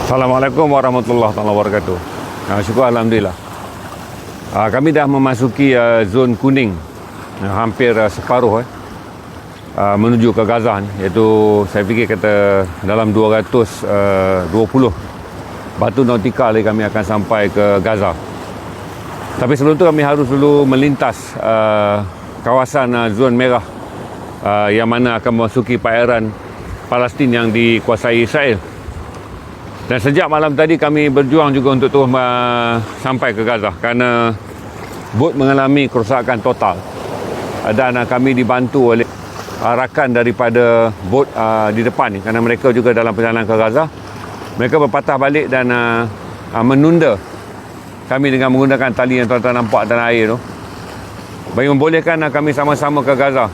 Assalamualaikum warahmatullahi wabarakatuh. Syukur Alhamdulillah. Kami dah memasuki zon kuning, hampir separuh menuju ke Gaza ni. Iaitu saya fikir kata dalam 220 batu nautikal kami akan sampai ke Gaza. Tapi sebelum tu kami harus dulu melintas kawasan zon merah yang mana akan memasuki perairan Palestin yang dikuasai Israel. Dan sejak malam tadi kami berjuang juga untuk terus sampai ke Gaza kerana bot mengalami kerosakan total. Dan kami dibantu oleh rakan daripada bot di depan ni kerana mereka juga dalam perjalanan ke Gaza. Mereka berpatah balik dan menunda kami dengan menggunakan tali yang tuan-tuan nampak dalam air tu, bagi membolehkan kami sama-sama ke Gaza.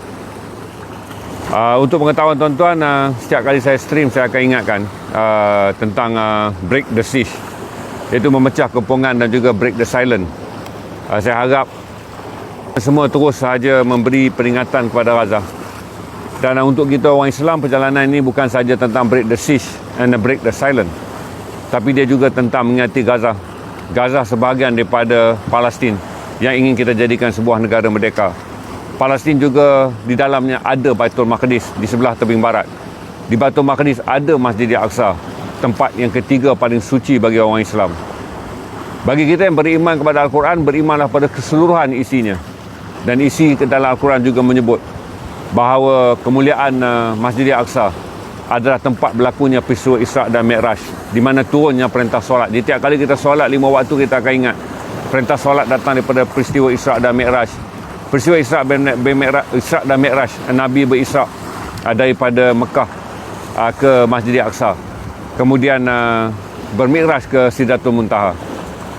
Untuk pengetahuan tuan-tuan, setiap kali saya stream saya akan ingatkan tentang break the siege, iaitu memecah kepungan dan juga break the silence. Saya harap semua terus sahaja memberi peringatan kepada Gaza. Dan untuk kita orang Islam, perjalanan ini bukan sahaja tentang break the siege and break the silence, tapi dia juga tentang mengingati Gaza. Gaza sebahagian daripada Palestin yang ingin kita jadikan sebuah negara merdeka. Palestin juga di dalamnya ada Baitul Maqdis di sebelah tebing barat. Di Baitul Maqdis ada Masjid Al-Aqsa, tempat yang ketiga paling suci bagi orang Islam. Bagi kita yang beriman kepada Al-Quran, berimanlah pada keseluruhan isinya. Dan isi ke dalam Al-Quran juga menyebut bahawa kemuliaan Masjid Al-Aqsa adalah tempat berlakunya peristiwa Isra' dan Mi'raj, di mana turunnya perintah solat. Jadi tiap kali kita solat 5 waktu, kita akan ingat perintah solat datang daripada peristiwa Isra' dan Mi'raj. Peristiwa Isra' dan Mi'raj, Nabi berisra' daripada Mekah ke Masjid Al-Aqsa, kemudian bermi'raj ke Sidratul Muntaha.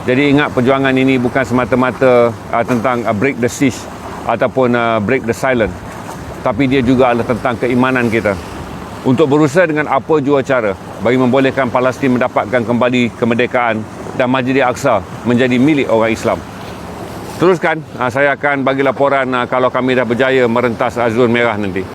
Jadi ingat, perjuangan ini bukan semata-mata tentang break the siege ataupun break the silence, tapi dia juga adalah tentang keimanan kita untuk berusaha dengan apa jua cara bagi membolehkan Palestin mendapatkan kembali kemerdekaan dan Masjid Al-Aqsa menjadi milik orang Islam. Teruskan, saya akan bagi laporan kalau kami dah berjaya merentas zon merah nanti.